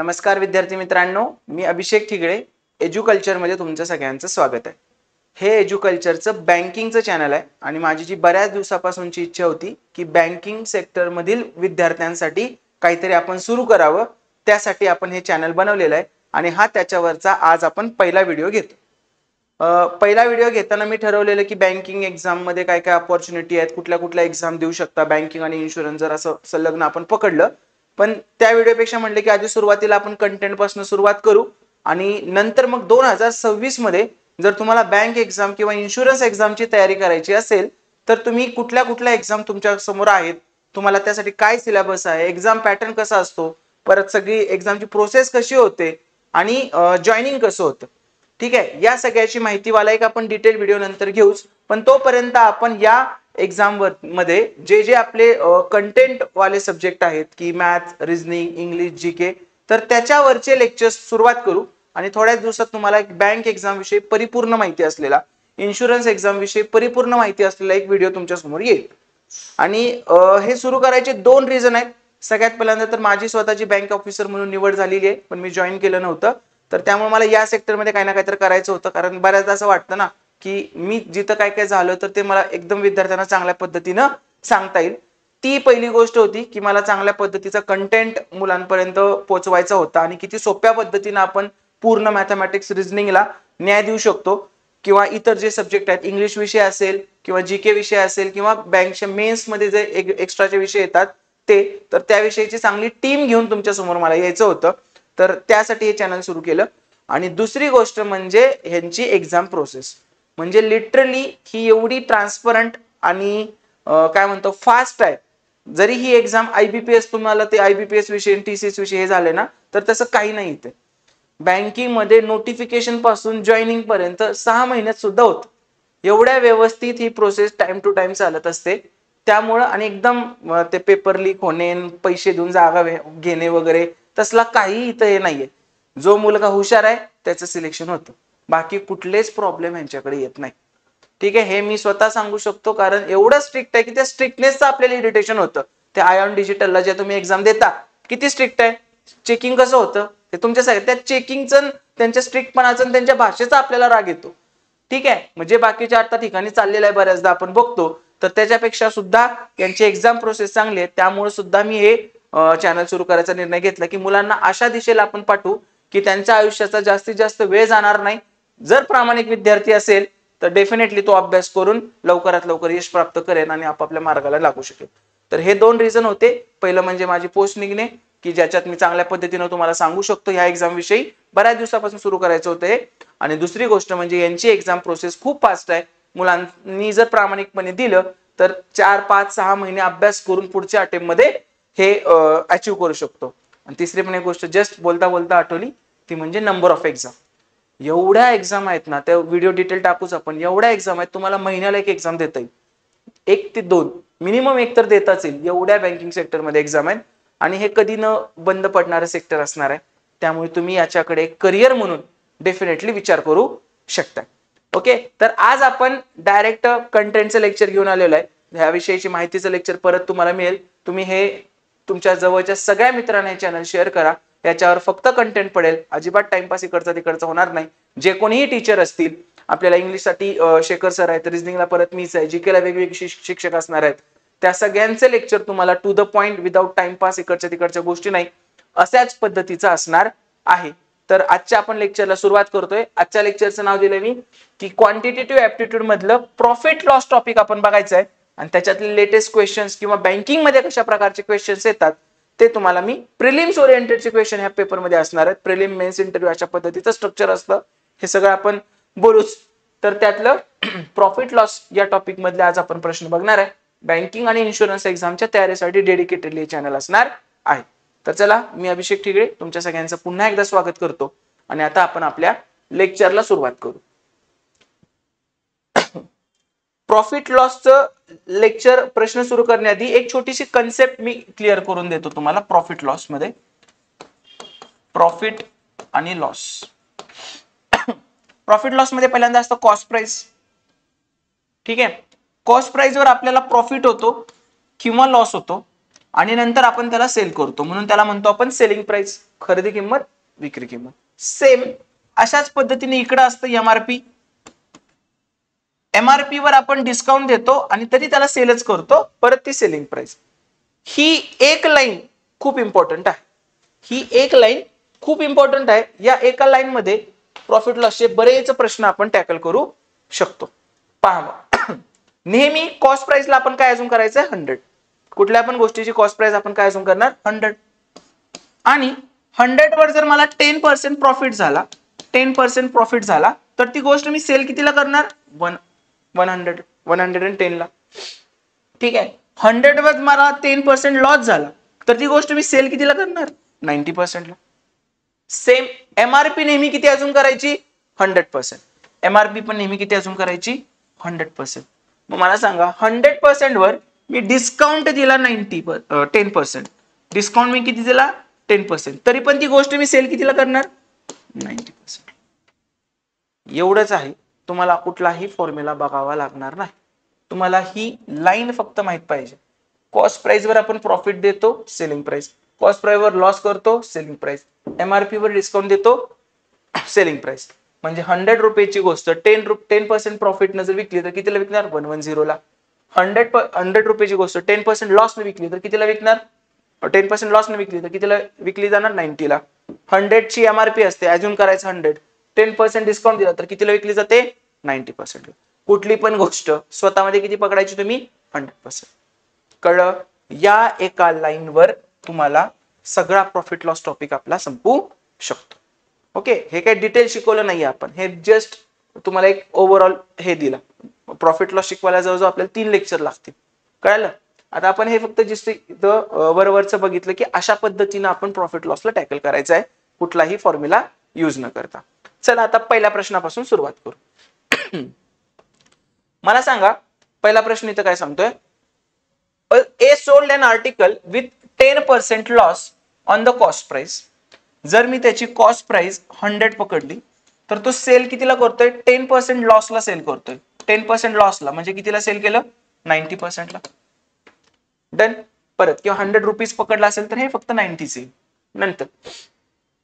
नमस्कार विद्यार्थी मित्रांनो, मी अभिषेक ठिगळे. एज्युकल्चर मध्ये तुमचं सगळ्यांचं स्वागत आहे. हे एज्युकल्चरचं बँकिंगचं चॅनल आहे आणि माझी जी बऱ्याच दिवसापासूनची इच्छा होती की बँकिंग सेक्टर मधील विद्यार्थ्यांसाठी काहीतरी आपण सुरू करावं, त्यासाठी आपण हे चॅनल बनवलेलं आहे आणि हा त्याच्यावरचा आज आपण पहिला व्हिडिओ घेतो. पहिला व्हिडिओ घेताना मी ठरवलेलं की बँकिंग एक्झाम मध्ये काय काय अपॉर्च्युनिटी आहेत, कुठल्या कुठल्या एक्झाम देऊ शकता बँकिंग आणि इन्शुरन्स, जर असं संलग्न आपण पकडलं. पण त्या व्हिडिओपेक्षा म्हणले की आधी सुरुवातीला आपण कंटेंट पासून सुरुवात करू आणि नंतर मग 2026 मध्ये जर तुम्हाला बँक एक्झाम किंवा इन्शुरन्स एक्झामची तयारी करायची असेल तर तुम्ही कुठल्या कुठल्या एक्झाम तुमच्या समोर आहेत, तुम्हाला त्यासाठी काय सिलेबस आहे, एक्झाम पॅटर्न कसा असतो, परत सगळी एक्झामची प्रोसेस कशी होते आणि जॉईनिंग कसं होतं, ठीक आहे, या सगळ्याची माहिती वाला एक आपण डिटेल व्हिडिओ नंतर घेऊच. पण तोपर्यंत आपण या एक्झाम मध्ये जे जे आपले कंटेंट वाले सब्जेक्ट आहेत की मॅथ, रिझनिंग, इंग्लिश, जीके, तर त्याच्यावरचे लेक्चर्स सुरुवात करू आणि थोड्याच दिवसात तुम्हाला एक बँक एक्झाम विषयी परिपूर्ण माहिती असलेला, इन्शुरन्स एक्झाम विषयी परिपूर्ण माहिती असलेला एक व्हिडिओ तुमच्या समोर येईल. आणि हे सुरू करायचे दोन रिझन आहेत. सगळ्यात पहिल्यांदा तर माझी स्वतःची बँक ऑफिसर म्हणून निवड झालेली आहे, पण मी जॉईन केलं नव्हतं, तर त्यामुळे मला या सेक्टरमध्ये काही ना काहीतरी करायचं होतं. कारण बऱ्याचदा असं वाटतं ना की मी जिथं काय काय झालं तर ते मला एकदम विद्यार्थ्यांना चांगल्या पद्धतीनं सांगता येईल. ती पहिली गोष्ट होती की मला चांगल्या पद्धतीचा कंटेंट मुलांपर्यंत पोहोचवायचा होता आणि किती सोप्या पद्धतीनं आपण पूर्ण मॅथमॅटिक्स, रिझनिंगला न्याय देऊ शकतो किंवा इतर जे सब्जेक्ट आहेत, इंग्लिश विषय असेल किंवा जीके विषय असेल किंवा बँकच्या मेन्स मध्ये जे एक्स्ट्राचे विषय येतात ते, तर त्याविषयीची चांगली टीम घेऊन तुमच्या समोर मला यायचं होतं. तर त्यासाठी हे चॅनल सुरू केलं. आणि दुसरी गोष्ट म्हणजे ह्यांची एक्झाम प्रोसेस, म्हणजे लिटरली ही एवढी ट्रान्सपरंट आणि काय म्हणतो फास्ट आहे. जरी ही एक्झाम आयबीपीएस, तुम्हाला ते आयबीपीएस विषय, टीसीएस विषय हे झाले ना, तर तसं काही नाही. इथे बँकिंग मध्ये नोटिफिकेशन पासून जॉईनिंग पर्यंत 6 महिन्यात सुद्धा होत. एवढ्या व्यवस्थित ही प्रोसेस टाइम टू टाइम चालत असते. त्यामुळं आणि एकदम ते पेपर लीक होणे, पैसे देऊन जागा घेणे वगैरे तसला काही इथं हे नाहीये. जो मुलगा हुशार आहे त्याचं सिलेक्शन होतं, बाकी कुठलेच प्रॉब्लेम यांच्याकडे येत नाही. ठीक आहे, हे मी स्वतः सांगू शकतो, कारण एवढं स्ट्रिक्ट आहे की त्या स्ट्रिक्टनेसचं आपल्याला इरिटेशन होतं. ते आयॉन डिजिटलला जे तुम्ही एक्झाम देता किती स्ट्रिक्ट आहे, चेकिंग कसं होतं ते तुमच्या त्या चेकिंगचं, त्यांच्या स्ट्रिक्टपणाचं, त्यांच्या भाषेचा आपल्याला राग येतो. ठीक आहे, म्हणजे बाकीच्या आता ठिकाणी चाललेलं आहे बऱ्याचदा आपण बघतो, तर त्याच्यापेक्षा सुद्धा यांची एक्झाम प्रोसेस चांगली आहे. त्यामुळे सुद्धा मी हे चॅनल सुरू करायचा निर्णय घेतला की मुलांना अशा दिशेला आपण पाठवू की त्यांच्या आयुष्याचा जास्तीत जास्त वेळ जाणार नाही. जर प्रामाणिक विद्यार्थी असेल तर डेफिनेटली तो अभ्यास करून लवकरात लवकर यश प्राप्त करेल आणि आपापल्या मार्गाला लागू शकेल. तर हे दोन रिझन होते. पहिलं म्हणजे माझी पोस्ट निघणे, की ज्याच्यात मी चांगल्या पद्धतीने तुम्हाला सांगू शकतो ह्या एक्झाम विषयी, बऱ्याच दिवसापासून सुरू करायचं होतं हे. आणि दुसरी गोष्ट म्हणजे यांची एक्झाम प्रोसेस खूप फास्ट आहे. मुलांनी जर प्रामाणिकपणे दिलं तर 4, 5, 6 महिने अभ्यास करून पुढच्या अटेम्प्ट मध्ये हे अचीव्ह करू शकतो. आणि तिसरी पण एक गोष्ट जस्ट बोलता बोलता आठवली, ती म्हणजे नंबर ऑफ एक्झाम. एवढ्या एक्झाम आहेत ना, त्या व्हिडिओ डिटेल टाकूच आपण, एवढ्या एक्झाम आहेत, तुम्हाला महिन्याला एक एक्झाम देता येईल, 1 ते 2 मिनिमम एक तर देताच येईल. एवढ्या बँकिंग सेक्टरमध्ये एक्झाम आहेत आणि हे कधी न बंद पडणारं सेक्टर असणार आहे. त्यामुळे तुम्ही याच्याकडे करिअर म्हणून डेफिनेटली विचार करू शकता. ओके, तर आज आपण डायरेक्ट कंटेंटचं लेक्चर घेऊन आलेलो आहे. ह्याविषयीची माहितीचं लेक्चर परत तुम्हाला मिळेल. तुम्ही हे तुमच्या जवळच्या सगळ्या मित्रांना हे चॅनल शेअर करा. याच्यावर फक्त कंटेंट पडेल, अजिबात टाइमपास इकडचा तिकडचा होणार नाही. जे कोणीही टीचर असतील, आपल्याला इंग्लिशसाठी शेखर सर आहेत, रिझनिंगला परत मीच आहे, जीकेला वेगवेगळे शिक्षक असणार आहेत, त्या सगळ्यांचे लेक्चर तुम्हाला to the point, without timepass, इकडच्या तिकडच्या गोष्टी नाही, अशाच पद्धतीचं असणार आहे. तर आजच्या आपण लेक्चरला सुरुवात करतोय. आजच्या लेक्चरचं नाव दिलंय मी की क्वांटिटेटिव्ह ऍप्टिट्यूड मधलं प्रॉफिट लॉस टॉपिक आपण बघायचं आहे आणि त्याच्यातले लेटेस्ट क्वेश्चन्स किंवा बँकिंग मध्ये कशा प्रकारचे क्वेश्चन्स येतात ते तुम्हाला मी प्रिलिम्स ओरिएंटेडचे क्वेश्चन ह्या पेपरमध्ये असणार आहेत. प्रिलिम, मेन्स, इंटरव्ह्यू अशा पद्धतीचं स्ट्रक्चर असतं. हे सगळं आपण बोलूच. तर त्यातलं प्रॉफिट लॉस या टॉपिक मधले आज आपण प्रश्न बघणार आहे. बँकिंग आणि इन्शुरन्स एक्झामच्या तयारीसाठी डेडिकेटेडली चॅनल असणार आहे. तर चला, मी अभिषेक ठिगळे तुमच्या सगळ्यांचं पुन्हा एकदा स्वागत करतो आणि आता आपण आपल्या लेक्चरला सुरुवात करू. प्रॉफिट लॉसचं लेक्चर प्रश्न सुरू करण्याआधी एक छोटीशी कन्सेप्ट मी क्लिअर करून देतो तुम्हाला. प्रॉफिट लॉस मध्ये प्रॉफिट आणि लॉस, प्रॉफिट लॉस मध्ये पहिल्यांदा असतं कॉस्ट प्राइस. ठीक आहे, कॉस्ट प्राइस वर आपल्याला प्रॉफिट होतो किंवा लॉस होतो आणि नंतर आपण त्याला सेल करतो, म्हणून त्याला म्हणतो आपण सेलिंग प्राइस, खरेदी किंमत विक्री किंमत. सेम अशाच पद्धतीने इकडे असतं एमआरपी. एमआरपी वर आपण डिस्काउंट देतो आणि तरी त्याला सेलच करतो, परत ती सेलिंग प्राइस. ही एक लाईन खूप इम्पॉर्टंट आहे. ही एक लाईन खूप इम्पॉर्टंट आहे. या एका लाईन मध्ये प्रॉफिट लॉसचे बरेच प्रश्न आपण टॅकल करू शकतो. पहा नेहमी कॉस्ट प्राइसला आपण काय अजून करायचं 100. कुठल्या पण गोष्टीची कॉस्ट प्राइस आपण काय अजून करणार 100. आणि 100 वर जर मला 10% प्रॉफिट झाला, 10% प्रॉफिट झाला, तर ती गोष्ट मी सेल कितीला करणार 110 ला. ठीक आहे. 100 वर मला 10% लॉस झाला, तर ती गोष्ट मी सेल कितीला करणार 90% ला. सेम एमआरपी नेहमी किती अजून करायची 100%. एमआरपी पण नेहमी किती अजून करायची 100%. मग मला सांगा 100% वर मी डिस्काउंट दिला 10%. डिस्काउंट मी किती दिला 10%, तरी पण ती गोष्ट मी सेल कितीला करणार 90%. एवढंच आहे. तुम्हाला कुठलाही फॉर्म्युला बघावा लागणार नाही. तुम्हाला ही लाईन फक्त माहित पाहिजे. कॉस्ट प्राइस वर आपण प्रॉफिट देतो सेलिंग प्राइस, कॉस्ट प्राइस वर लॉस करतो सेलिंग प्राइस, एमआरपी वर डिस्काउंट देतो सेलिंग प्राइस. म्हणजे 100 रुपयाची गोष्ट 10% प्रॉफिट न जर विकली तर कितीला विकणार 110 ला. 100 रुपयाची गोष्ट 10% लॉस न विकली तर कितीला विकणार 10% लॉस न विकली तर कितीला विकली जाणार 90 ला. 100 ची एमआरपी असते, अजून करायचं 100, 10% डिस्काउंट दिला तर कितीला विकली जाते 90%. कुठली पण गोष्ट स्वतःमध्ये किती पकडायची तुम्ही 100%. कळलं. या एका लाईन वर तुम्हाला सगळा प्रॉफिट लॉस टॉपिक आपला संपू शकतो. ओके. हे काही डिटेल शिकवलं नाही आपण, हे जस्ट तुम्हाला एक ओव्हरऑल हे दिला. प्रॉफिट लॉस शिकवायला जवळजवळ आपल्याला 3 लेक्चर लागतील. कळलं. आता आपण हे फक्त जस्ट वरवरचं बघितलं की अशा पद्धतीने आपण प्रॉफिट लॉसला टॅकल करायचं आहे, कुठलाही फॉर्म्युला यूज न करता. चला आता पहिल्या प्रश्नापासून सुरुवात करू. मला सांगा पहिला प्रश्न इथं काय सांगतोय. A sold an article with 10% loss on the cost price. जर मी त्याची कॉस्ट प्राइस 100 पकडली तर तो सेल कितीला करतोय 10% लॉसला सेल करतोय. 10% लॉसला म्हणजे कितीला सेल केलं 90% ला. डन. परत किंवा 100 रुपीज पकडला असेल तर हे फक्त 90 येईल. नंतर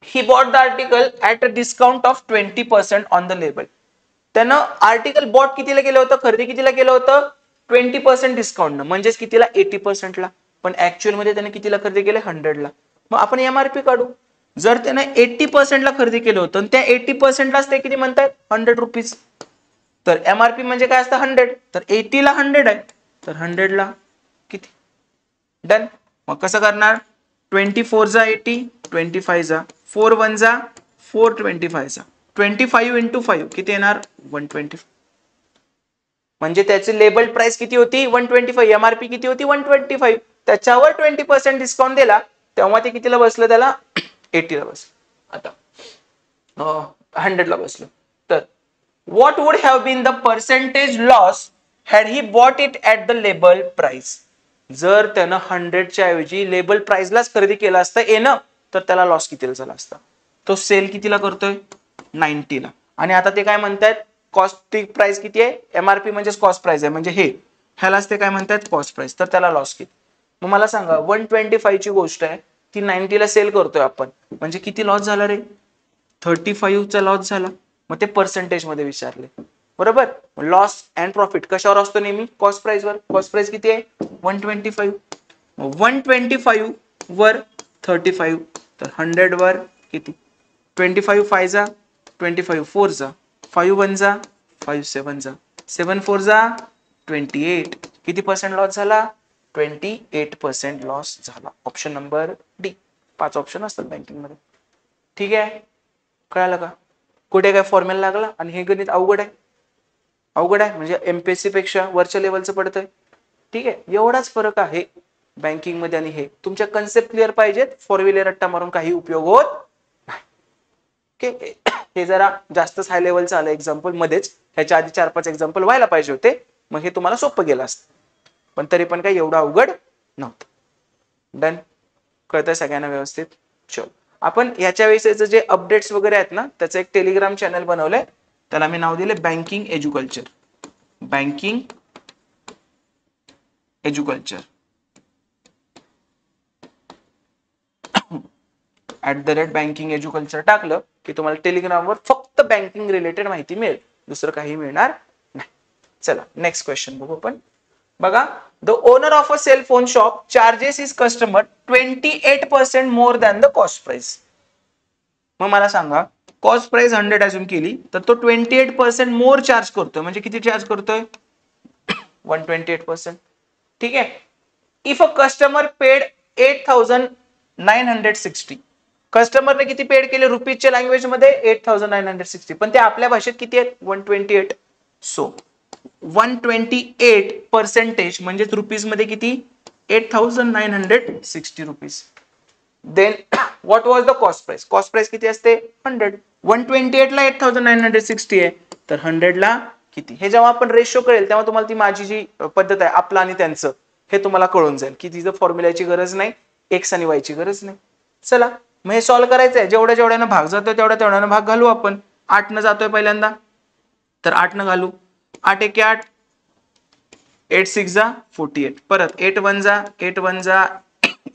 he bought the article at a discount of 20% on the label. त्यानं आर्टिकल बॉट कितीला केलं होतं, खरेदी कितीला केलं होतं 20% डिस्काउंट, म्हणजेच कितीला 80% ला. पण ऍक्च्युअल मध्ये त्याने कितीला खरेदी केले 100 ला. मग आपण एमआरपी काढू. जर त्याने 80% ला खरेदी केलं होतं आणि त्या 80% लाच ते किती म्हणतात 100 रुपीज, तर एमआरपी म्हणजे काय असतं 100, तर 80 ला 100 आहे, तर 100 ला किती. डन. मग कसं करणार 24 जा 80, 25 जा 4 1 जा 4, 25 जा 25 into 5 किती येणार 125. म्हणजे त्याची लेबल प्राइस किती होती 125, एमआरपी किती होती 125, त्याच्यावर 20% डिस्काउंट दिला तेव्हा ते कितीला बसलं त्याला 80 ला बसलं. आता 100 ला बसलं. तर what would have been the percentage loss had he bought it at the label price. जर त्यानं 100 च्या ऐवजी लेबल प्राइसलाच खरेदी केलं असतं येणं, तर त्याला लॉस कितीला झाला असता. तो सेल कितीला करतोय 90 ला. आणि आता ते काय म्हणतात कॉस्ट प्राइस किती आहे, एमआरपी म्हणजे कॉस्ट प्राइस आहे, म्हणजे हे ह्यालाच ते काय म्हणतात कॉस्ट प्राइस, तर त्याला लॉस किती. मग मला सांगा 125 ची गोष्ट आहे ती 90 ला सेल करतोय आपण, म्हणजे किती लॉस झाला रे 35 चा लॉस झाला. मग ते पर्सेंटेज मध्ये विचारले. बरोबर. लॉस अँड प्रॉफिट कशावर असतो नेहमी कॉस्ट प्राइस वर. कॉस्ट प्राइस किती आहे 125. 125 वर 35, तर 100 वर किती 25 5 जा 25 4 जा 5 1 जा 5 7 जा 7 4 जा 28. किती पर्सेंट लॉस झाला 28% लॉस झाला. Option number D. 5 ऑप्शन असतात बँकिंग मध्ये. ठीक आहे. कळालं का. कुठे काय फॉर्म्युला लागला. आणि हे गणित अवघड आहे. अवघड आहे म्हणजे एमपीएससी पेक्षा वरच्या लेवलचं पडतंय. ठीक आहे. एवढाच फरक आहे बँकिंग मध्ये आणि हे. तुमच्या कन्सेप्ट क्लिअर पाहिजेत. फॉर्म्युले रट्टा मारून काही उपयोग होत नाही. हे जरा जास्तच हाय लेवलचं आलं एक्झाम्पल मध्येच. ह्याच्या आधी 4-5 एक्झाम्पल व्हायला पाहिजे होते, मग हे तुम्हाला सोपं गेलं असतं. पण तरी पण काही एवढं अवघड नव्हतं. डन. कळतंय सगळ्यांना व्यवस्थित. चल आपण याच्या वेळेस जे अपडेट्स वगैरे आहेत ना, त्याचं एक टेलिग्राम चॅनल बनवलंय. त्याला मी नाव दिले बँकिंग एज्युकल्चर. बँकिंग एज्युकल्चर. @bankingeduculture टाकलं की तुम्हाला टेलिग्रामवर फक्त बँकिंग रिलेटेड माहिती मिळेल, दुसरं काही मिळणार नाही. चला नेक्स्ट क्वेश्चन बघू आपण. बघा, the owner of a cell phone shop charges his customer 28% more than the cost price. मग मला सांगा, कॉस्ट प्राइस 100 अजून केली तर तो 28% मोर चार्ज करतोय, म्हणजे किती चार्ज करतोय? 128%. ठीक आहे. इफ अ कस्टमर पेड 8,960, कस्टमरने किती पेड केले रुपीजच्या लँग्वेज मध्ये? 8,960, पण ते आपल्या भाषेत किती आहेत? 128. सो 128% म्हणजेच रुपीज मध्ये किती? 8,960 rupees. Then what was the cost price? Cost price किती असते? 100. 128 ला 8,960 आहे, तर 100 ला किती? हे जेव्हा आपण रेशो कळेल तेव्हा तुम्हाला ती माझी जी पद्धत आहे आपलं आणि त्यांचं, हे तुम्हाला कळून जाईल की तिचं फॉर्म्युलाची गरज नाही, एक्स आणि वायची गरज नाही. चला मग हे सॉल्व्ह करायचं आहे. जेवढ्या जेवढ्यानं भाग जातोय तेवढ्यानं भाग घालू आपण. 8 न जातोय पहिल्यांदा, तर 8 न घालू. 8 एके 8, 8 6 जा 48, परत 8 1 जा 8 1 जा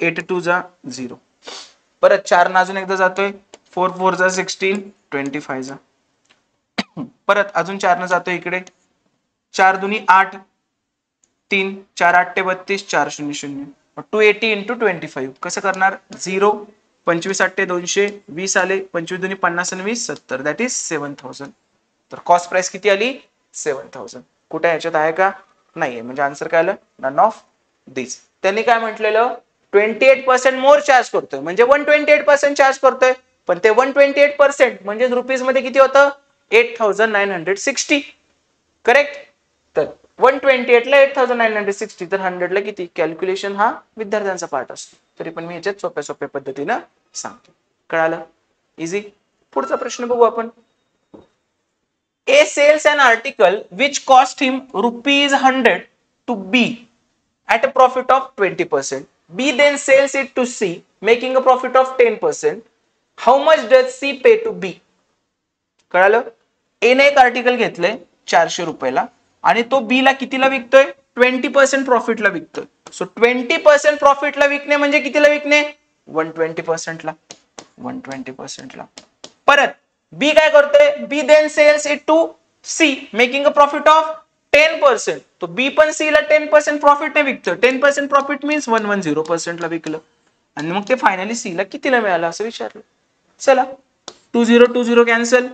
8 2 जा 0, परत 4 न अजून एकदा जातोय, 4 4 जा 16 25 जा, परत अजून 4 न जातोय इकडे, 4 दुनी 8, 3 4 8 32, 4 0 0, 280 into 25 कसं करणार? 0, 25 8 200, 20 आले, 25 दुनी 50 आणि 20 70, दॅट इज 7,000. तर कॉस्ट प्राइस किती आली? 7,000. कुठे ह्याच्यात आहे का? नाहीये, म्हणजे आन्सर काय आलं? नन ऑफ दिस. त्यांनी काय म्हटलेलं? 28% मोर चार्ज करतोय, म्हणजे 128% चार्ज करतोय, पण ते 128% म्हणजे रुपीज मध्ये किती होतं? 8,960. करेक्ट. तर 128 ला 8,960, तर 100 ला किती? कॅल्क्युलेशन हा विद्यार्थ्यांचा पार्ट असतो, तरी पण मी याच्यात सोप्या सोप्या पद्धतीनं सांगतो. कळालं? इझी. पुढचा प्रश्न बघू आपण. A sells an article which cost him ₹100 to B at a profit of 20%. B then sells it to C, making a profit of 10%. How much does C pay to B? कळालं? A ने एक article घेतलंय 400 रुपयाला आणि तो B ला कितीला विकतोय? 20% प्रॉफिटला विकतोय. So 20% प्रॉफिटला विकणे म्हणजे कितीला विकणे? 120% ला. 120% ला. परत बी काय करतोय? B then sells it to C, making a profit of 10%. तो बी पण सी ला 10% प्रॉफिट ने विकतोय. 10% प्रॉफिट मीन्स 110% ला विकलं, आणि मग ते फायनली सी ला कितीला मिळालं असं विचारलं. चला 20 20 कॅन्सल,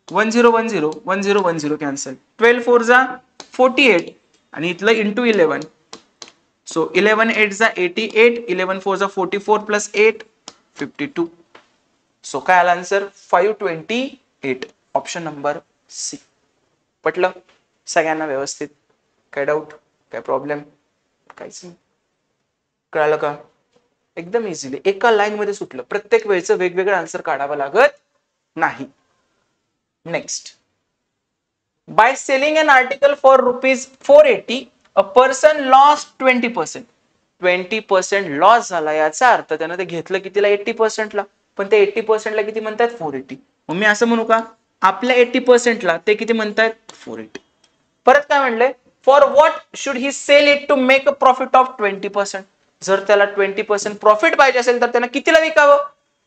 10 10 10 10 कॅन्सल, 12 4 जा 48 आणि इथलं इंटू 11. सो 11 8 जा 88, 11 4 जा 44 प्लस 8 52. सो काय आला आन्सर? 528. Option number C. पटलं सगळ्यांना व्यवस्थित? काय डाऊट, काय प्रॉब्लेम? काहीच नाही. कळालं का? एकदम इझिली एका लाईन मध्ये सुटलं. प्रत्येक वेळेचं वेगवेगळं आन्सर काढावं लागत नाही. Next. By selling an article for ₹480 a person loss 20%. 20% loss झाला, याचा अर्थ त्यानं ते घेतलं कितीला? 80% ला, पण ते 80% ला किती म्हणतात? 480. मग मी असं म्हणू का? आपल्या 80% ला ते किती म्हणतात? 480. परत काय म्हणलंय? For what should he sell it to make a profit of 20%. जर त्याला 20% प्रॉफिट पाहिजे असेल तर त्यानं कितीला विकावं?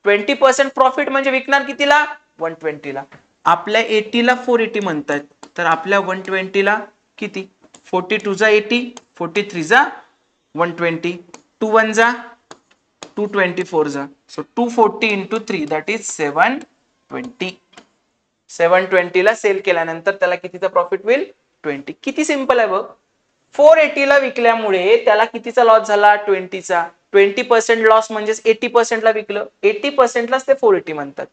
20% प्रॉफिट म्हणजे विकणार कितीला? 120 ला. आपल्या 80 ला 480 म्हणतात, तर आपल्या 120 ला किती? 42 जा 80, 43 जा 120, 2 1 जा 224 जा. So 240 into 3 that is 720. 720 ला सेल केल्यानंतर त्याला कितीचा प्रॉफिट होईल? 20. किती सिंपल आहे बघ. 480 ला विकल्यामुळे त्याला कितीचा लॉस झाला? 20 चा. 20% लॉस म्हणजे 80% ला विकलं, 80% लाच ते 480 म्हणतात.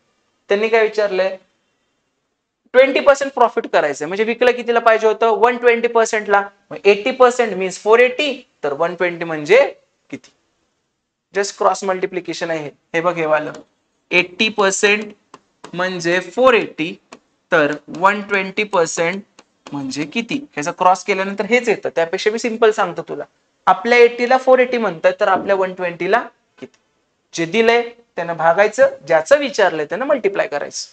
त्यांनी काय विचारलंय? 20% प्रॉफिट करायचं म्हणजे विकलं कितीला पाहिजे होतं? 120% ला. 80% मीन्स 480, तर 120 म्हणजे किती? जस्ट क्रॉस मल्टिप्लिकेशन आहे हे बघ. हे वालं 80% म्हणजे 480, तर 120% म्हणजे किती? ह्याचा क्रॉस केल्यानंतर हेच येतं. त्यापेक्षा मी सिंपल सांगतो तुला. आपल्या 80 ला 480 म्हणतात, तर आपल्या 120 ला किती? जे दिलंय त्यानं भागायचं, ज्याचं विचारलंय त्यानं मल्टिप्लाय करायचं.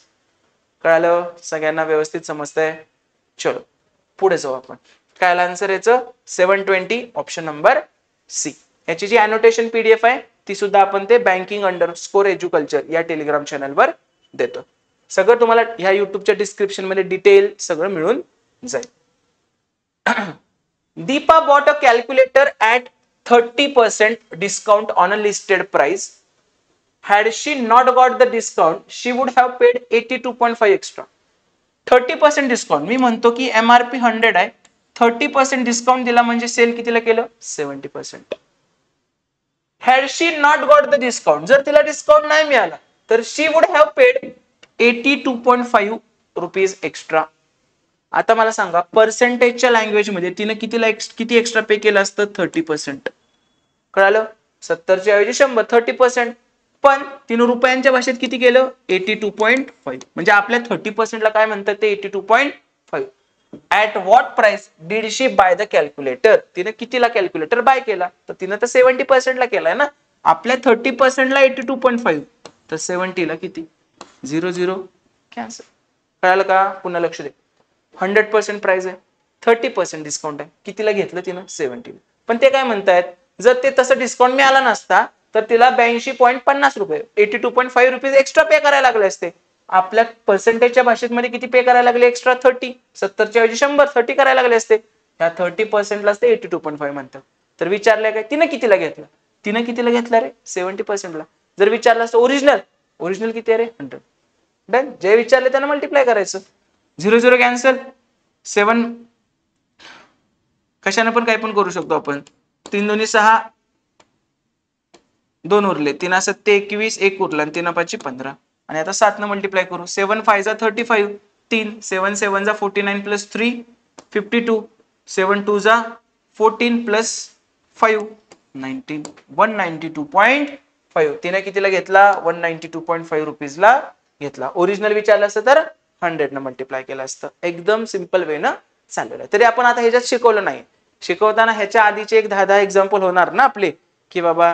कळालं? सगळ्यांना व्यवस्थित समजतंय? चलो पुढे जाऊ आपण. काय आन्सर याचं? 720. Option number C. याची जी अनोटेशन पीडीएफ आहे ती ती सुद्धा आपण ते banking_edu_culture या टेलिग्राम चॅनलवर देतो. सगळं तुम्हाला ह्या युट्यूबच्या डिस्क्रिप्शन मध्ये डिटेल सगळं मिळून जाईल. Deepa bought a calculator at 30% discount on a listed price. Had she not got the discount, she would have paid 82.5 extra. 30% discount. मी म्हणतो की MRP 100 आहे, 30% डिस्काउंट दिला म्हणजे सेल कितीला केलं? 70%. Had she not got the discount, जर तिला discount नाही मिळाला तर she would have paid 82.5 rupees extra. आता मला सांगा पर्सेंटेजच्या लँग्वेज मध्ये तिने किती एक्स्ट्रा पे केलं असतं? 30%. कळालं? 70च्या ऐवजी 100, 30%. पण तिने रुपयांच्या भाषेत किती केलं? 82.5. म्हणजे आपल्या 30% ला काय म्हणतात ते? 82.5. At what price did she by the calculator? तिने कितीला कॅल्क्युलेटर बाय केला? तर तिने तर 70% ला केलाय ना. आपल्या 30% ला 82.5, तर 70 ला किती? 00 कॅन्सल. कळालं का? पुन्हा लक्ष दे. 100% प्राइस आहे, 30% डिस्काउंट आहे. कितीला घेतलं तिनं? 70. पण ते काय म्हणतायत, जर ते तसं डिस्काउंट मिळाला नसता तर तिला 82.50 रुपये 82.5 रुपीज एक्स्ट्रा पे करायला लागले असते. आपल्या पर्सेंटेजच्या भाषेत मध्ये किती पे करायला लागले एक्स्ट्रा? 30. 70च्या ऐवजी 100, 30 करायला लागले असते. त्या 30% लाच ते 82.5 म्हणतात. तर विचारलंय काय तिनं कितीला घेतलं? तिनं कितीला घेतलं रे? 70% ला. जर विचारलं असतं ओरिजिनल किती आहे रे? 100. डन. जे विचारले त्यांना मल्टिप्लाय करायचं. 00 कॅन्सल. 7 कशाने पण काय पण करू शकतो आपण. 3 दोन्ही 6, 2 उरले. 3 7 21, 1 उरला आणि 3 5 15. आणि आता 7 न मल्टिप्लाय करू. 7 5 जा 35, 3 7 7 जा 49 प्लस 3 52, 7 2 जा 14 प्लस 5 19, 192.5. तिने कितीला घेतला? 192.5 रुपीजला घेतला. ओरिजिनल विचारलं असतं तर 100 न मल्टिप्लाय केलं असतं. एकदम सिंपल वे ना चाललेलं. तरी आपण आता ह्याच्यात शिकवलं नाही. शिकवताना ह्याच्या आधीचे एक 10 एक्झाम्पल होणार ना आपले, की बाबा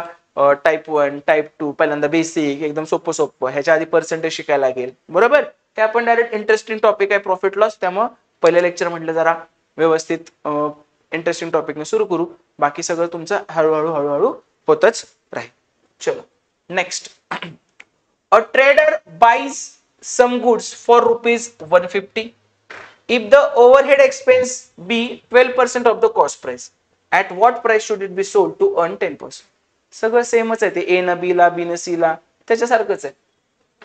टाइप 1, टाइप 2, पहिल्यांदा बेसिक एकदम सोपं. ह्याच्या आधी पर्सेंटेज शिकायला लागेल. बरोबर? ते आपण डायरेक्ट इंटरेस्टिंग टॉपिक आहे प्रॉफिट लॉस, त्यामुळे पहिलं लेक्चर म्हटलं जरा व्यवस्थित इंटरेस्टिंग टॉपिकने सुरू करू. बाकी सगळं तुमचं हळूहळू होतच राहील. चलो next. A trader buys some goods for rupees 150. If the overhead expense be 12% of the cost price, at what price should it be sold to earn 10%? सगळं सेमच आहे ते. ए ना बी ला, बी ना सी ला, त्याच्यासारखंच आहे.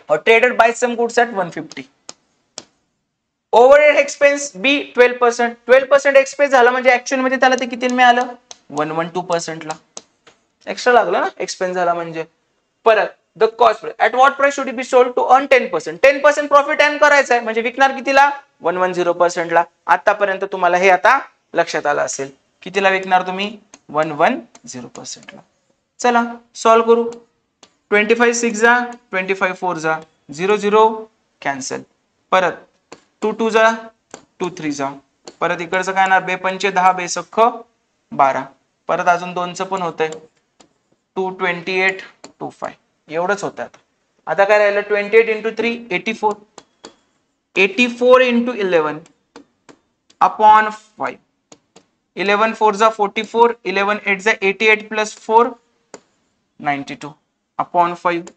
A trader buys some goods at 150. Overhead expense B 12%. 12% expense झाला म्हणजे ऍक्च्युअल मध्ये त्याला ते किती मिळालं? 112% ला. एक्स्ट्रा लागलं ना एक्सपेन्स झाला म्हणजे. परत the cost at what price should it be sold to earn 10%. 10% profit earn करायचं आहे म्हणजे विकणार कितीला? 110% ला. आतापर्यंत तुम्हाला हे आता लक्षात आलं असेल. कितीला विकणार तुम्ही? 110% ला. चला सॉल्व करू. 25 6 जा 25 4 जा 00 कॅन्सल. परत 2 2 जा 2 3 जा. परत इकडचं काय येणार? 2 पंचे 10, 2 सख्ख 12. परत अजून 2चं पण होतंय. 228 25 एवढंच होतं. आता काय राहिलं? 28 इंटू 3 84. 84 into 11 upon 5. 11 4 जा 44, 11 8 जा 88 प्लस 4 92 अपॉन 5.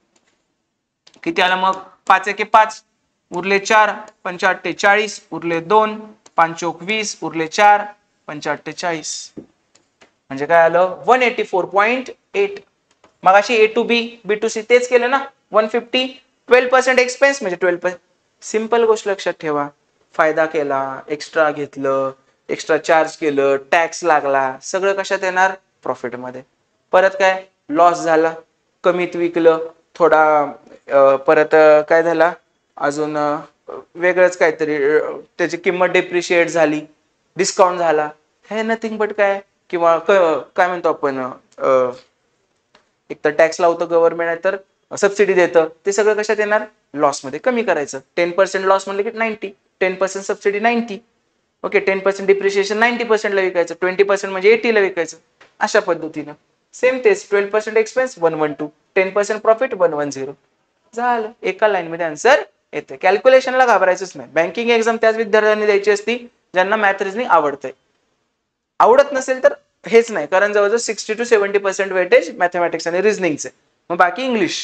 किती आलं मग? 5 1 5 उरले 4, 5 8 40 उरले 2, 5 चौक 20 उरले 4, 5 8 40. म्हणजे काय आलं? 184.8. मग अशी A to B, B to C तेच केलं ना. 150. 12% एक्सपेन्स म्हणजे 12%. सिंपल गोष्ट लक्षात ठेवा. फायदा केला, एक्स्ट्रा घेतलं, एक्स्ट्रा चार्ज केलं, टॅक्स लागला, सगळं कशात येणार? प्रॉफिट मध्ये. परत काय? लॉस झाला, कमीत विकलं, थोडा परत काय झाला अजून वेगळंच काहीतरी, त्याची किंमत डिप्रिशिएट झाली, डिस्काउंट झाला. हे नथिंग बट काय? किंवा काय म्हणतो आपण, एक तर टॅक्स लावतं गव्हर्नमेंट आहे तर सबसिडी देतं. ते सगळं कशात येणार? लॉस मध्ये. कमी करायचं. 10% लॉस म्हणलं की 90, 10% सबसिडी 90. ओके. 10% डिप्रिशिएशन 90% ला विकायचं, 20% म्हणजे 80 ला विकायचं. अशा पद्धतीनं सेम तेच. 12% एक्सपेन्स 112, 10% प्रॉफिट 110. झालं. एका लाईन मध्ये आन्सर येते. कॅल्क्युलेशनला घाबरायचंच नाही. बँकिंग एक्झाम त्याच विद्यार्थ्यांनी द्यायची असती ज्यांना मॅथ रिझनिंग आवडतंय. आवडत नसेल तर हेच नाही, कारण जवळजवळ 60 to 70% वेटेज मॅथमॅटिक्स आणि रिझनिंगचे. मग बाकी इंग्लिश.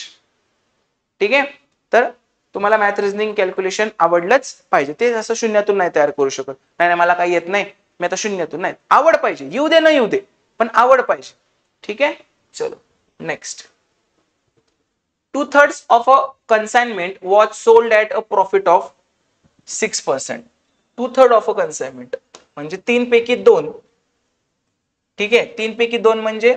ठीक आहे. तर तुम्हाला मॅथ रिझनिंग कॅल्क्युलेशन आवडलंच पाहिजे. ते असं शून्यातून नाही तयार करू शकत. नाही मला काही येत नाही, मी आता शून्यातून नाही. आवड पाहिजे, येऊ दे न येऊ दे, पण आवड पाहिजे. ठीक आहे. चलो next. 2/3 of a consignment was sold at a profit of 6%. 2/3 of a consignment म्हणजे 3 पैकी 2. ठीक आहे. 3 पैकी 2 म्हणजे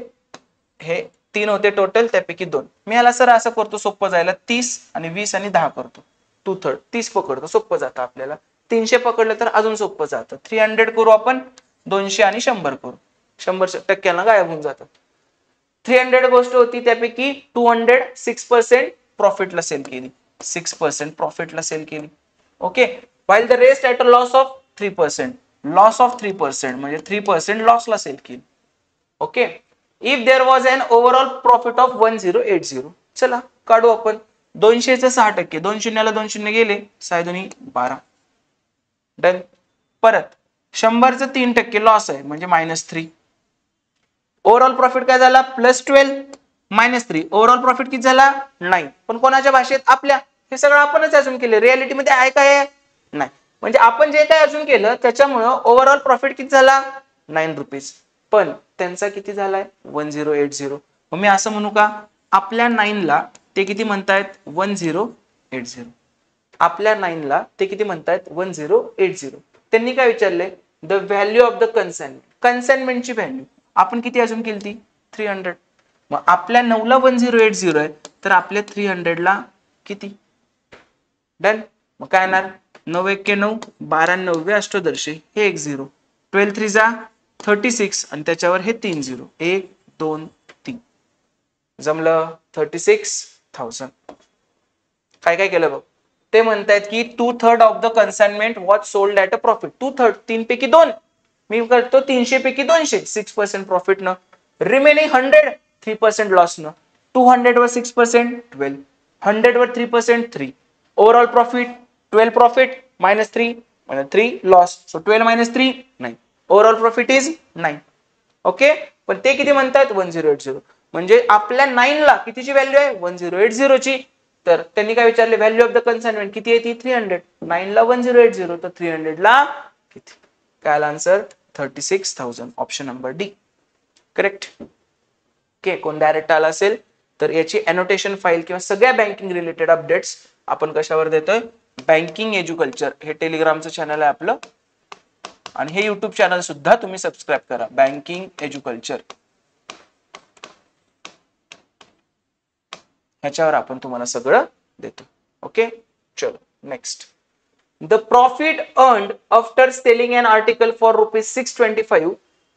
हे 3 होते टोटल, त्यापैकी 2. मी याला सर असं करतो सोपं जायला, 30 आणि 20 आणि 10 करतो. 2/3 30 पकडतो, सोपं जातं आपल्याला. 300 पकडलं तर अजून सोपं जातं. 300 करू आपण, 200 आणि 100 करू. 100% गायब होऊन जातात. 300 गोष्ट होती, त्यापैकी 200 6% प्रॉफिटला सेल केली. 6% प्रॉफिटला सेल केली. Okay. while the rest at a loss of 3%. Loss of 3% म्हणजे 3% लॉसला सेल केली. Okay. If there was an overall profit of 1080. चला काढू आपण. 200चं 6%, 2 शून्याला 2 शून्य गेले, 6 12. डन. परत 100चं 3% लॉस आहे म्हणजे -3. ओव्हरऑल प्रॉफिट काय झाला, +12 -3. ओव्हरऑल प्रॉफिट किती झाला, 9. पण कोणाच्या भाषेत, आपल्या. हे सगळं आपणच अजून केलं, रियालिटीमध्ये आहे काय नाही. म्हणजे आपण जे काय अजून केलं त्याच्यामुळं ओव्हरऑल प्रॉफिट किती झाला, 9 रुपीज. पण त्यांचा किती झालाय, 1080. मग मी असं म्हणू का, आपल्या 9ला ते किती म्हणतायत, 1080. आपल्या 9ला ते किती म्हणतायत, 1080. त्यांनी काय विचारलंय, the value of the consignment. कन्साइनमेंटची व्हॅल्यू आपण किती अजून केली ती, 300. मग आपल्या 9ला 1080 आहे, तर आपल्या 300ला किती. डन. मग काय येणार, 9 1 9, 12 9 अष्टदर्शी, हे 1 0. 12 3 36 आणि त्याच्यावर हे 3 0. 1 2 3. जमलं, 36,000. काय काय केलं बघ. ते म्हणतायत की 2/3 of the consignment was sold at a profit. 2/3 3 पैकी 2. मी करतो 300 पैकी 200, 6% प्रॉफिट न. रिमेनिंग 100 3% लॉस न. 200 वर 6% 12. 100 वर 3% 3. ओव्हरऑल प्रॉफिट 12 प्रॉफिट -3 म्हणजे 3 loss. So 12 - 3 9. Overall profit is 9. Okay. पण ते किती म्हणतात, 1080. म्हणजे आपल्या 9ला कितीची व्हॅल्यू आहे, 1080 ची. तर त्यांनी काय विचारले, व्हॅल्यू ऑफ द कन्साइनमेंट किती आहे ती, 300. 9ला 1080, तर 300ला किती. काय आला answer, 36,000. Option number D correct. Okay. कोण डायरेक्ट आला असेल तर याची अनोटेशन फाईल किंवा सगळ्या बँकिंग रिलेटेड अपडेट्स आपण कशावर देतोय, बँकिंग एज्युकल्चर हे टेलिग्रामचं चॅनल आहे आपलं. आणि हे युट्यूब चॅनल सुद्धा तुम्ही सबस्क्राईब करा, बँकिंग एज्युकल्चर. ह्याच्यावर आपण तुम्हाला सगळं देतो. ओके. चलो next. The profit earned after selling an article for ₹625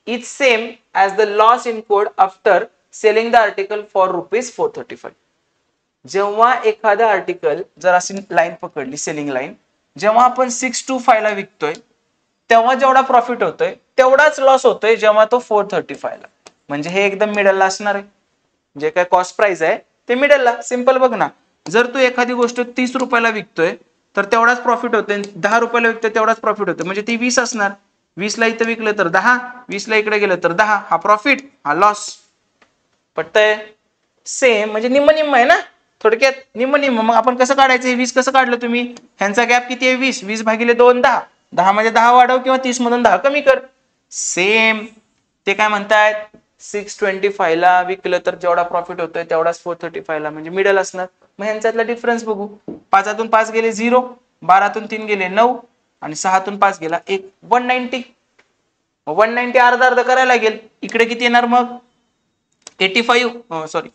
is same as the loss incurred after selling the article for ₹435. जेव्हा एखादा आर्टिकल, जर अशी लाईन पकडली सेलिंग लाईन, जेव्हा आपण 625 ला विकतोय तेव्हा जेवढा प्रॉफिट होतोय तेवढाच लॉस होतोय जेव्हा तो 435 ला. म्हणजे हे एकदम मिडलला असणार आहे. जे काय कॉस्ट प्राइस आहे ते मिडलला. सिंपल बघ ना, जर तू एखादी गोष्ट 30 रुपयाला विकतोय तर तेवढाच प्रॉफिट होतोय, 10 रुपयाला विकतोय तेवढाच प्रॉफिट होतोय, म्हणजे ती 20 असणार. 20 ला इथं विकलं तर 10, 20 ला इकडे गेलं तर 10. हा प्रॉफिट, हा लॉस. पटतंय. सेम म्हणजे निम्म निम्म आहे ना, थोडक्यात निम्म निम्म. मग आपण कसं काढायचं, 20 कसं काढलं तुम्ही, ह्यांचा गॅप किती आहे, 20. 20 भागिले 2 10. 10 मध्ये 10 वाढव किंवा 30 मधून 10 कमी कर. सेम ते काय म्हणतायत, 625 ला विकलं तर जेवढा प्रॉफिट होतोय तेवढाच 435 ला, म्हणजे मिडल असणार. मग ह्यांच्यातला डिफरन्स बघू. 5तून 5 गेले 0, 12तून 3 गेले 9 आणि 6तून 5 गेला 1, 190. 190 अर्धा अर्धा करायला लागेल. इकडे किती येणार मग, 85. सॉरी,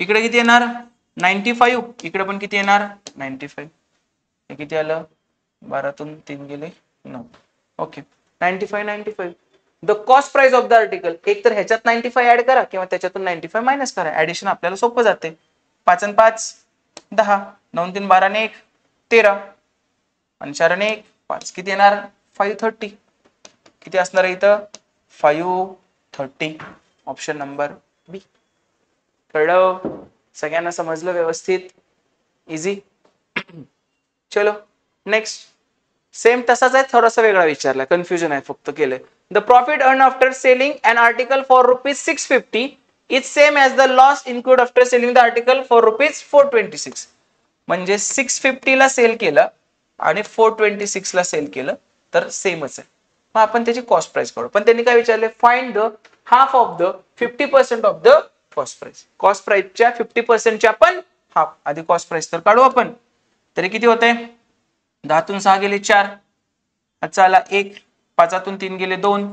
इकडे किती येणार, 95. इकडे पण किती येणार, 95. हे किती आलं, 12तून 3 गेले 9. Okay. 95 95. The cost price of the article. एक तर ह्याच्यात 95 ऍड करा किंवा त्याच्यातून 95 मायनस करा. ऍडिशन आपल्याला सोपं जाते. 5 आणि 5 10, 9 3 12 आणि 1 13 आणि 4 आणि 1 5. किती येणार, 530. किती असणार आहे इथं, 530. ऑप्शन नंबर बी. कळलं, सगळ्यांना समजलं व्यवस्थित, इझी. चलो नेक्स्ट. सेम तसाच आहे, थोडासा वेगळा विचारला, कन्फ्युजन आहे फक्त केलंय. The profit earn after selling an article for ₹650 is same as the loss include after selling the article for ₹426. म्हणजे 650 ला सेल केलं आणि 426 ला सेल केलं तर सेमच आहे. मग आपण त्याची कॉस्ट प्राइस काढू. पण त्यांनी काय विचारले, find the half of the 50% of the cost price. Cost प्राइसच्या 50% आपण हाफ. आधी कॉस्ट प्राइस तर काढू आपण. तरी किती होते, 10 6 गेले 4, अच्छा आला 1, 5 3 गेले 2,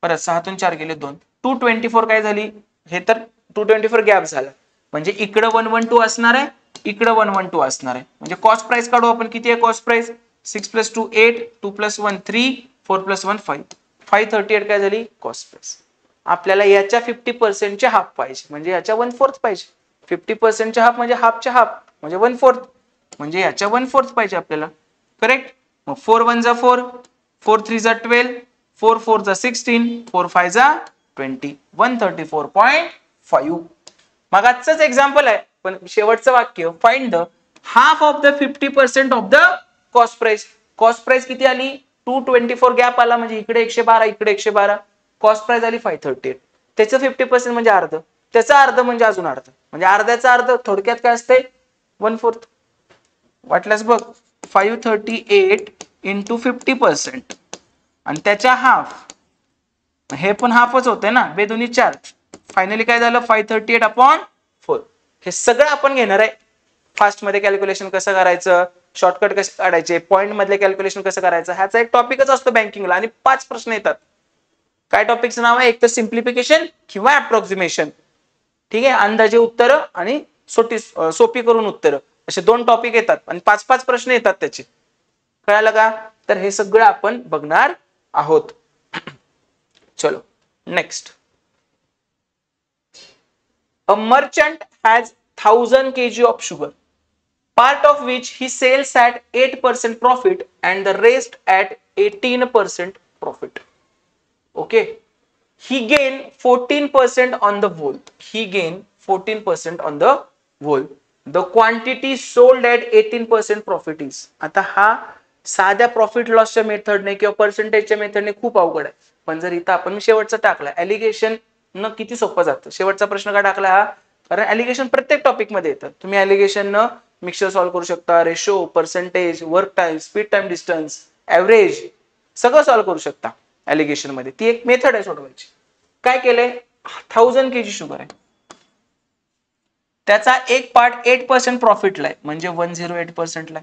परत 6 4 गेले 2, 224 काय झाली, हे तर 224 गॅप झाला. म्हणजे इकडं 112 असणार आहे, इकडं 112 असणार आहे. म्हणजे कॉस्ट प्राइस काढू आपण. किती आहे कॉस्ट प्राइस, 6 + 2 8, 2 + 1 3, 4 + 1 5, 538 काय झाली कॉस्ट प्राइस. आपल्याला याच्या 50% चे हाफ पाहिजे, म्हणजे याच्या 1/4 पाहिजे. 50% चे हाफ म्हणजे हाफच्या हाफ म्हणजे 1/4, म्हणजे याच्या 1/4 पाहिजे आपल्याला. करेक्ट. मग 4 1 जा 4, 4 3 जा 12, 4 4 जा 16, 4 5 जा 20, 134.5. मग आजचंच एक्झाम्पल आहे, पण शेवटचं वाक्य, find the half of the 50% of the cost price. Cost price किती आली, 224 गॅप आला, म्हणजे इकडे 112, इकडे 112, कॉस्ट प्राइस आली 538. त्याचं 50% म्हणजे अर्ध, त्याचा अर्ध म्हणजे अजून अर्ध, म्हणजे अर्ध्याचा अर्ध थोडक्यात काय असते 1/4. वाटल्यास बघ, 538 इंटू 50% आणि त्याच्या हाफ, हे पण हाफच होते ना, बेदोन्ही 4. फायनली काय झालं, 538/4. हे सगळं आपण घेणार आहे. फास्ट मध्ये कॅल्क्युलेशन कसं करायचं, शॉर्टकट कसे काढायचे, पॉइंट मधले कॅल्क्युलेशन कसं करायचं, ह्याचा एक टॉपिकच असतो बँकिंगला. आणि 5 प्रश्न येतात. काय टॉपिकचं नाव आहे, एक तर सिम्प्लिफिकेशन किंवा अप्रॉक्सिमेशन. ठीक आहे, अंदाजे उत्तर आणि सोपी करून उत्तर, असे 2 टॉपिक येतात आणि 5 प्रश्न येतात त्याचे. कळालं का. तर हे सगळं आपण बघणार आहोत. चलो next. A merchant has 1000 kg of sugar, part of which he sells at 8% profit and the rest at 18% profit. Okay. He gain 14% on the whole. He gain 14% on the whole. The quantity sold at 18% profit is. आता हा साध्या profit लॉसच्या मेथडने किंवा पर्सेंटेजच्या मेथडने खूप अवघड आहे. पण जर इथं आपण शेवटचा टाकला, एलिगेशन न किती सोपं जातं. शेवटचा प्रश्न का टाकला हा, कारण एलिगेशन प्रत्येक टॉपिक मध्ये येतं. तुम्ही एलिगेशन न मिक्सर सॉल्व्ह करू शकता, ratio, percentage, work time, speed time distance, average, सगळं सॉल्व्ह करू शकता एलिगेशन मध्ये. ती एक मेथड आहे सोडवायची. काय केलंय, 1000 kg शुगर आहे, त्याचा एक पार्ट 8% प्रॉफिटला आहे, म्हणजे 108% ला,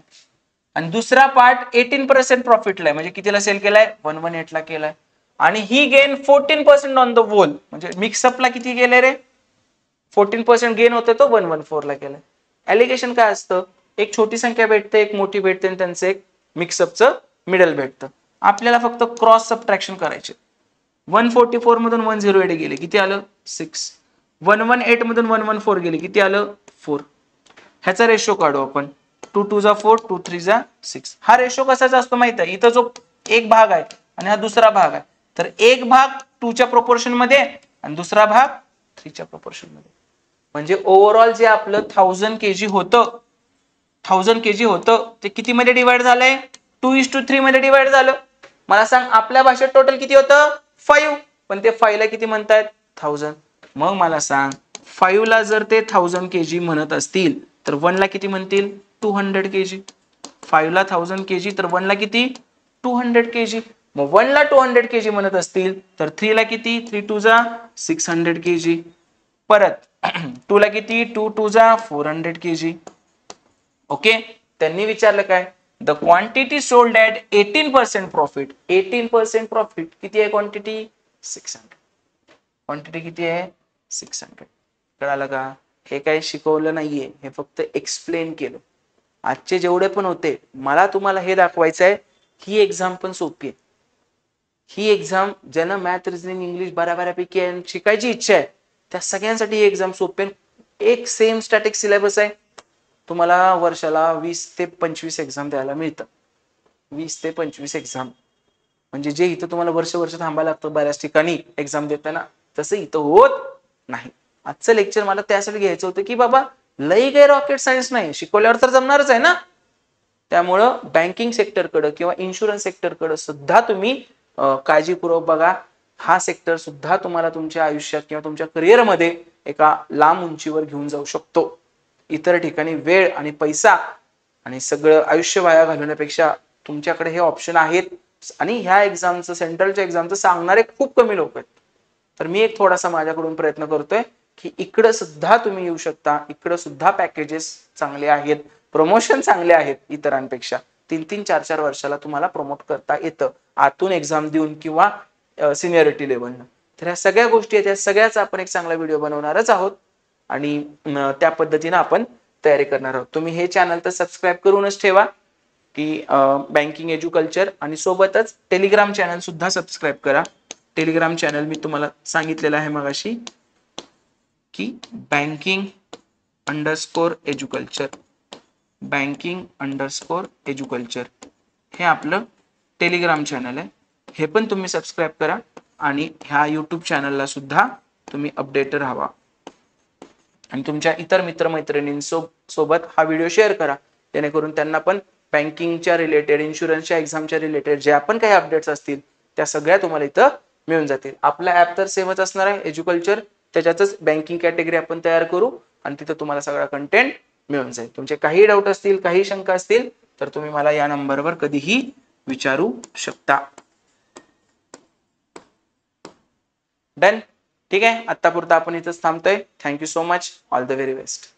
आणि दुसरा पार्ट 18% प्रॉफिटला आहे, म्हणजे कितीला सेल केलाय, 118 ला केलाय. आणि ही गेन 14% ऑन द होल, म्हणजे मिक्सअपला किती गेले रे, 14% गेन होते, तो 114 ला केलाय. एलिगेशन काय असतं, एक छोटी संख्या भेटते, एक मोठी भेटते, आणि त्यांचं एक मिक्सअपचं मिडल भेटतं. आपल्याला फक्त क्रॉस सबट्रॅक्शन करायचे. 144 मधून 108 गेले, किती आलं 6. 118 मधून 114 गेले, किती आलं 4. ह्याचा रेशो काढू आपण. 2 2 जा 4, 2 3 जा 6. हा रेशो कसाचा असतो माहित आहे, इथं जो एक भाग आहे आणि हा दुसरा भाग आहे, तर एक भाग 2 च्या प्रोपोर्शन मध्ये आणि दुसरा भाग 3 च्या प्रोपोर्शन मध्ये. म्हणजे ओव्हरऑल जे आपलं 1000 kg होतं, 1000 kg होतं, ते किती मध्ये डिवाइड झालंय, 2:3 मध्ये डिवाइड झालं. मला सांग, आपल्या भाषेत टोटल किती होतं 5, पण ते 5 ला किती म्हणतायत 1000. मग मला सांग, 5 ला जर ते 1000 kg म्हणत असतील तर 1 ला किती म्हणतील 200 kg. 5 ला 1000 kg तर 1 ला किती 200 kg. मग 1 ला 200 kg म्हणत असतील तर 3 ला किती, 3 2 जा 600 kg. परत 2 ला किती, 2 2 जा 400 kg. ओके. त्यांनी विचारलं काय, the quantity sold at 18% profit. 18% profit किती आहे क्वांटिटी, 600. क्वांटिटी किती आहे 600. कळालं का. हे काही शिकवलं नाहीये, हे फक्त एक्सप्लेन केलं. आजचे जेवढे पण होते, मला तुम्हाला हे दाखवायचं आहे, ही एक्झाम पण सोपी आहे. ही एक्झाम ज्यांना मॅथ, रिझनिंग, इंग्लिश बऱ्यापैकी शिकायची इच्छा आहे, त्या सगळ्यांसाठी ही एक्झाम सोपी आहे. एक सेम स्टॅटिक सिलेबस आहे. तुम्हाला वर्षाला 20 ते 25 एक्झाम द्यायला मिळतं. 20 ते 25 एक्झाम, म्हणजे जे इथं तुम्हाला वर्ष थांबायला लागतं बऱ्याच ठिकाणी एक्झाम देताना, तसं इथं होत नाही. आजचं लेक्चर मला त्यासाठी घ्यायचं होतं की बाबा लई काही रॉकेट सायन्स नाही, शिकवल्यावर तर जमणारच आहे ना. त्यामुळं बँकिंग सेक्टरकडे किंवा इन्शुरन्स सेक्टरकडे सुद्धा तुम्ही काळजीपूर्वक बघा. हा सेक्टर सुद्धा तुम्हाला तुमच्या आयुष्यात किंवा तुमच्या करिअरमध्ये एका लांब उंचीवर घेऊन जाऊ शकतो. इतर ठिकाणी वेळ आणि पैसा आणि सगळं आयुष्य वाया घालवण्यापेक्षा तुमच्याकडे हे ऑप्शन आहेत. आणि ह्या एक्झामचं, सेंट्रलच्या एक्झामचं सांगणारे खूप कमी लोक आहेत. तर मी एक थोडासा माझ्याकडून प्रयत्न करतोय की इकडं सुद्धा तुम्ही येऊ शकता. इकडं सुद्धा पॅकेजेस चांगले आहेत, प्रमोशन चांगले आहेत इतरांपेक्षा. 3-3, 4-4 वर्षाला तुम्हाला प्रमोट करता येतं आतून एक्झाम देऊन किंवा सिनियरिटी लेवलनं. तर ह्या सगळ्या गोष्टी आहेत, या सगळ्याचा आपण एक चांगला व्हिडिओ बनवणारच आहोत आणि त्या पद्धतीनं आपण तयारी करणार आहोत. तुम्ही हे चॅनल तर सबस्क्राईब करूनच ठेवा की बँकिंग एज्युकल्चर, आणि सोबतच टेलिग्राम चॅनल सुद्धा सबस्क्राईब करा. टेलिग्राम चॅनल मी तुम्हाला सांगितलेलं आहे मगाशी की banking_educulture, banking_educulture हे आपलं टेलिग्राम चॅनल आहे. हे पण तुम्ही सबस्क्राईब करा आणि ह्या युट्यूब चॅनलला सुद्धा तुम्ही अपडेट राहावा आणि तुमच्या इतर मित्रमैत्रिणींसोबत हा व्हिडिओ शेअर करा, जेणेकरून त्यांना पण बँकिंगच्या रिलेटेड, इन्शुरन्सच्या एक्झामच्या रिलेटेड जे आपण काही अपडेट्स असतील त्या सगळ्या तुम्हाला इथं मिळून जातील. आपला ऍप तर सेमच असणार आहे एज्युकल्चर, त्याच्यातच बँकिंग कॅटेगरी आपण तयार करू आणि तिथं तुम्हाला सगळा कंटेंट मिळून जाईल. तुमचे काही डाऊट असतील, काही शंका असतील तर तुम्ही मला या नंबरवर कधीही विचारू शकता. डन. ठीक आहे, आतापुरता आपण इथंच थांबतोय. Thank you so much. All the very best.